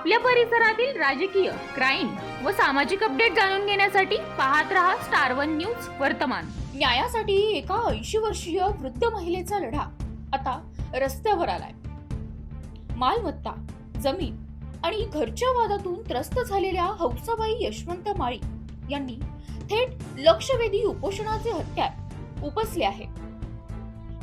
आपल्या परिसरातील राजकीय, क्राईम व सामाजिक अपडेट जाणून घेण्यासाठी पाहत रहा स्टार वन न्यूज वर्तमान। न्यायासाठी एका 80 वर्षीय वृद्ध महिलेचा लढा आता रस्त्यावर आलाय। मालमत्ता, जमीन आणि घरच्या वादातून त्रस्त झालेल्या हौसाबाई यशवंत माळी यांनी थेट लक्षवेधी उपोषणाचे हत्यार उपसले आहे।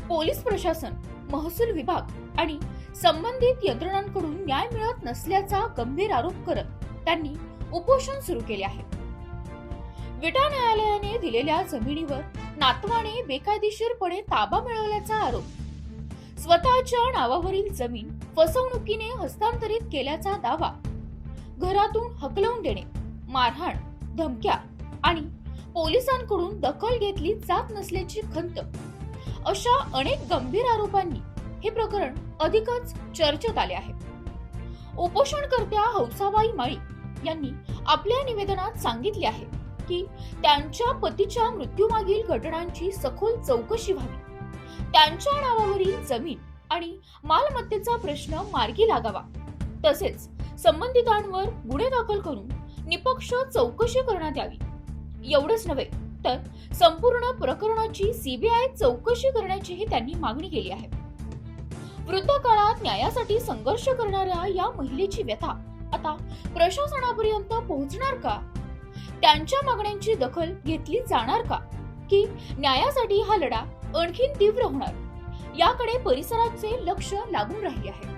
पोलीस प्रशासन, महसूल विभाग आणि संबंधित यंत्रणांकडून न्याय मिळत नसल्याचा गंभीर आरोप करत त्यांनी उपोषण सुरू केले आहे। विटा न्यायालयाने दिलेल्या जमिनीवर नातवाने बेकायदेशीरपणे ताबा मिळवल्याचा आरोप, स्वतःच्या नावावरील जमीन फसवणुकीने हस्तांतरित केल्याचा दावा, घरातून हकलवून देणे, मारहाण, धमक्या आणि पोलिसांकडून दखल घेतली जात नसल्याची खंत अशा अनेक गंभीर आरोपांनी हे प्रकरण अधिकच चर्चेत आले आहे। उपोषणकर्त्या हौसाबाई माळी यांनी आपल्या निवेदनात सांगितले आहे की त्यांच्या पतीच्या मृत्यूमागील घटनांची सखोल चौकशी व्हावी, त्यांच्या नावावरील जमीन आणि मालमत्तेचा प्रश्न मार्गी लागावा, तसेच संबंधितांवर गुन्हे दाखल करून निपक्ष चौकशी करण्यात यावी। एवढंच नव्हे तर संपूर्ण प्रकरणाची सीबीआय चौकशी करण्याचीही त्यांनी मागणी केली आहे। वृद्ध काळात न्यायासाठी संघर्ष करणाऱ्या या महिलेची व्यथा आता प्रशासनापर्यंत पोहोचणार का? त्यांच्या मागण्यांची दखल घेतली जाणार का? की न्यायासाठी हा लढा आणखीन तीव्र होणार? याकडे परिसराचे लक्ष लागून राहिले आहे।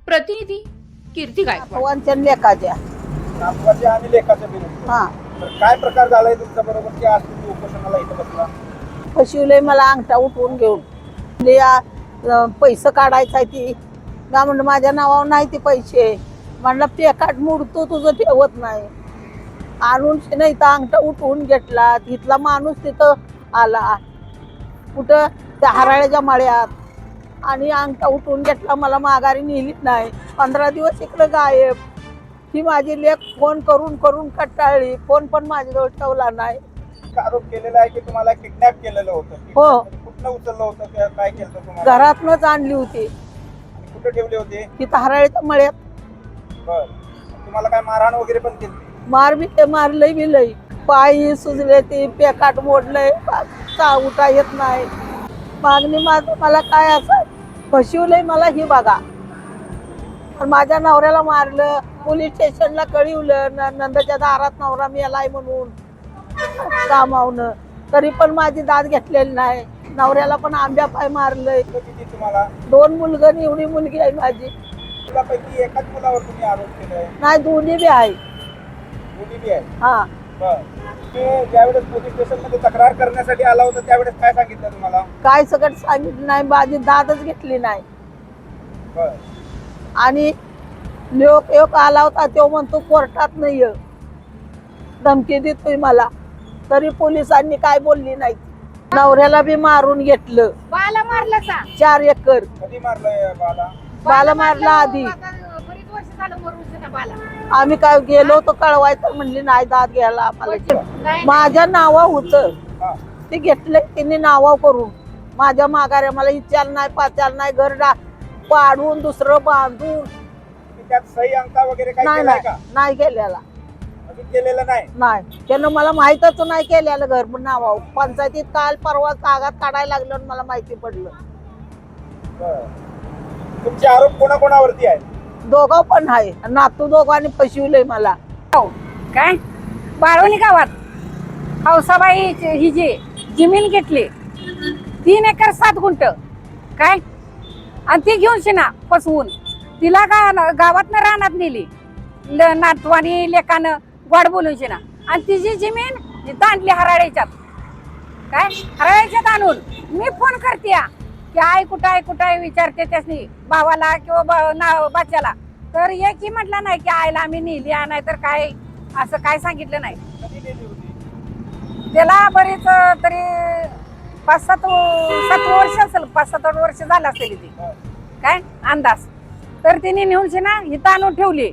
प्रतिनिधी कीर्ती गायकवाड। नातवाच्या आणि लेकाच्या विरुद्ध तर काय प्रकार झालाय तुमच्या बरोबर की आज तुम्ही उपोषणाला इथं बसला? फसवलंय मला अंगठा उठवून घेऊन, पैसे काढायचा ती ना म्हणलं माझ्या नावावर नाही ते पैसे, म्हणलं पेकाट मोडतो तुझं ठेवत नाही, आणून नाही तर अंगठा उठवून घेतला। तिथला माणूस तिथं आला कुठं त्या हराळ्याच्या माळ्यात आणि अंगठा उठवून घेतला, मला माघारी नेलीच नाही। 15 दिवस इकडं गायब। ही माझी लेक फोन करून करून कंटाळली, फोन पण माझ्याजवळ ठेवला नाही। आरोप केलेला आहे की तुम्हाला किडनॅप केलेलं होतं? हो। कुठनं उचललं होतं, काय केलं तुम्हाला? घरातनच आणली होती। कुठे ठेवले होते? तिथं हराळ्याच्या मळ्यात। बर, तुम्हाला काय मारहाण वगैरे पण केली? मारलंय बिलय, पायी सुजले, ते पेकाट मोडलंय, उठा येत नाही। मागणी मला काय असं फसवलंय मला ही बघा। माझ्या नवऱ्याला मारलं, पोलीस स्टेशनला कळवलं, नंदच्या दारात नवरा मेलाय म्हणून कामावनं, तरी पण माझी दाद घेतलेली नाही। नवऱ्याला पण आंब्या पाय मारलंय। तुम्हाला 2 मुलगा आणि एवढी मुलगी आहे माझी। तुझ्यापैकी एकाच मुलावर तुम्ही आरोप केलाय? नाही, दोन्ही बी आहे। दोन्ही बी आहे? हा। बर, ज्यावेळेस पोलीस स्टेशन मध्ये तक्रार करण्यासाठी आला होता त्यावेळेस काय सांगितलं तुम्हाला? काय सगळं सांगितलं नाही, माझी दादच घेतली नाही। बर, आणि लोक आला होता तो म्हणतो कोर्टात नाही, धमकी देतोय मला, तरी पोलिसांनी काय बोलली नाही। नवऱ्याला बी मारून घेतलं। बाला मारलं का? 4 एकर। कधी मारलंय बाला? बाला मारला आधी। बरीच वर्ष झालं मरून ना बाला। आम्ही काय गेलो होतो कळवाय तर म्हणली नाही, दाद घ्यायला आम्हाला। माझ्या नावा होतं ते घेतलंय तिने नावा करून, माझ्या माघाऱ्या मला इचार नाही, पाचार नाही, घर पाडून दुसरं बांधून। त्यात सही अंका वगैरे काय नाही केलाय का? नाही केलेला अजून केलेलं नाही। त्यानं मला माहितच नाही केलेलं घर नावावर। पंचायतीत काल परवा कागद काढायला लागलं, मला माहिती पडलं। तुमचे आरोप कोणाकोणावरती आहेत? दोघं पण आहे, नातू दोघांनी फसवलंय मला। काय बाळवणी गावात हौसाबाई ही जी जमीन घेतली 3 एकर 7 गुंठ काय, आणि ती घेऊन शिना फसवून तिला गावात रानात नेली, नातवानी लेकानं गोड बोलून शिना, आणि तिची जमीन ताणली हराळ्याच्यात। काय हराळ्याच्यात आणून मी फोन करते की आई कुठं आहे विचारते त्यासनी, भावाला किंवा बाच्याला, तर एकही म्हटलं नाही की आईला आम्ही नेली, नाही तर काय असं काय सांगितलं नाही। त्याला बरेच तरी 5-7 वर्ष असेल, 5-7 वर्ष झालं असेल ती काय अंदाज। तर तिने नेऊन शिना इथं आणून ठेवली,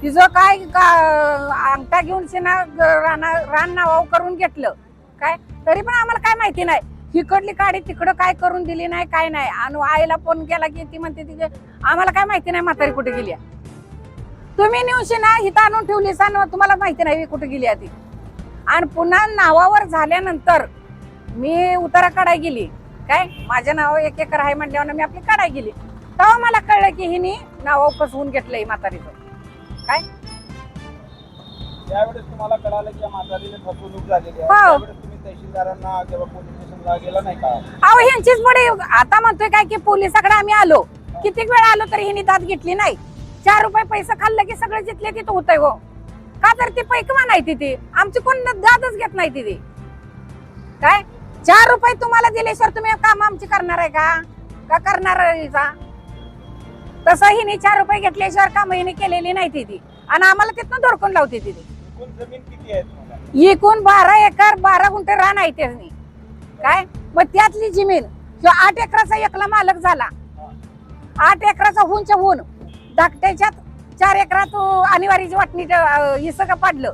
तिचं काय अंगठा घेऊन शिना रान नावावर करून घेतलं काय, तरी पण आम्हाला काय माहिती नाही। हिकडली काडी तिकडं काय करून दिली नाही काय नाही. आणि आईला फोन केला की ती म्हणते तिथे आम्हाला काय माहिती नाही म्हातारी कुठे गेली. तुम्ही नेऊशी ना इथं आणून ठेवली सांग तुम्हाला माहिती नाही कुठे गेली ती. आणि पुन्हा नावावर झाल्यानंतर मी उतारा काढाय गेली काय माझ्या नावावर 1 एकर आहे म्हटल्यावर मी आपली काढाय गेली. तेव्हा मला कळलं की हिने नावावर फसवून घेतलंय म्हातारीचं. काय त्यावेळेस तुम्हाला कळालं की या म्हातारीने फसवणूक झालेली आहे, हो. त्यावेळेस तुम्ही तहसीलदारांना किंवा पोलीस स्टेशनला गेला नाही का? अहो ह्यांचीच बडी आता म्हणतोय काय की पोलिसाकडे आम्ही आलो कितीक वेळ आलो तरी हिने दाद घेतली नाही. 4 रुपये पैसे खाल्लं की सगळे जिथले तिथं होतंय हो. का तर ती पैकवा नाही तिथे आमची कोण दादच घेत नाही तिथे. काय 4 रुपये तुम्हाला दिल्याशिवाय तुम्ही काम आमची करणार आहे का करणार हिचा. तसं हिने 4 रुपये घेतल्याशिवाय काम हिने केलेली नाही तिथे आणि आम्हाला तिथनं धोरकून लावते तिथे. एकूण जमीन किती आहे तुम्हाला? एकूण 12 एकर 12 गुंठे रान आहे त्यांनी. काय मग त्यातली जमीन जो 8 एकराचा एकला मालक झाला. 8 एकराचा हुनच्या हुन धाकट्याच्यात 4 एकरात अनिवार्याची वाटणी हे सगळं पाडलं.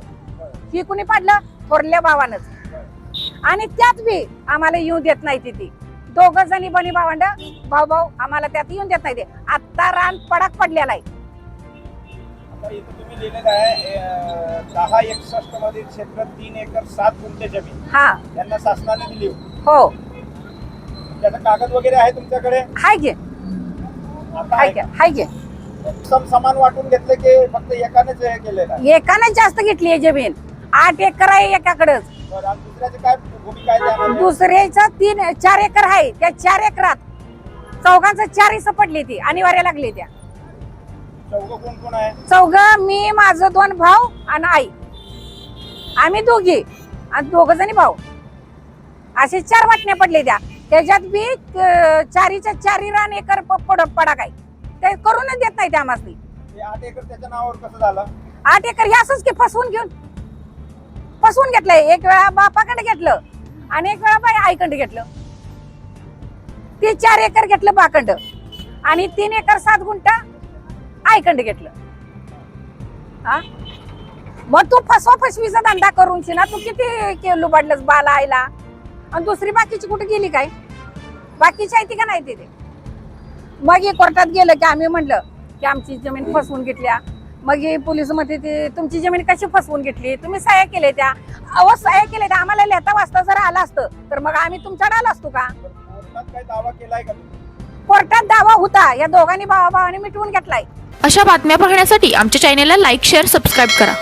ही कुणी पाडलं थोरल्या भावानंच. आणि त्यात बी आम्हाला येऊ देत नाही तिथे. 2 जणी बनी भावंड भाऊ आम्हाला त्यात येऊन देत नाही. ते आता रान पडाक पडलेला आहे. आता इथं तुम्ही लिहिलेलं आहे 1061 मधील क्षेत्र 3 एकर 7 गुंठे जमीन हा त्यांना शासनाने दिली. हो त्याचा कागद वगैरे आहे तुमच्याकडे? हाय घे आता हाय आहे घे का? हाय घे. समान वाटून घेतले की फक्त एकानेच हे केलेलं आहे? एकाने जास्त घेतली आहे जमीन. 8 एकर आहे एकाकडेच. बरं, आणि दुसऱ्याची काय भूमिका आहे त्यामध्ये? दुसऱ्याचं 4 एकर आहे. त्या 4 एकरात चौघांचं 4 हिस्से पडली ती अनिवार्य लागली. त्या चौघं कोण कोण आहे? चौघं मी माझं 2 भाऊ आणि आई आम्ही दोघी आणि 2 जणी भाऊ असे 4 वाटण्या पडले. त्याच्यात बी 4च्या 4 रान एकर पडा काय ते करूनच देत नाही त्या आम्हाला. हे 8 एकर त्याच्या नावावर कसं झालं? 8 एकर हे असंच की फसवून घेतलंय. एक वेळा बापाकडे घेतलं आणि एक वेळा बाई आईकडे घेतलं. ते 4 एकर घेतलं बाकंड आणि 3 एकर 7 गुंठा आईकडे घेतलं. हा मग तू फसवीचा धंदा करून ना तू किती लुबाडलंस बाला आईला. आणि दुसरी बाकीची कुठे गेली काय? बाकीची आहे ती का नाही तिथे. मग हे कोर्टात गेलं की आम्ही म्हणलं की आमची जमीन फसवून घेतल्या. मग हे पोलीस मध्ये ते तुमची जमीन कशी फसवून घेतली तुम्ही सह्या केल्या त्या. अहो सह्या केल्या त्या आम्हाला लिहिता वाचता जर आला असतं तर मग आम्ही तुमच्याकडे आलो असतो का? कोर्टात काय दावा केलाय का तुम्ही? कोर्टात दावा होता. या दोघांनी भावाभावाने मिटवून घेतलाय. अशा बातम्या पाहण्यासाठी आमच्या चॅनेलला लाईक, शेअर, सबस्क्राईब करा.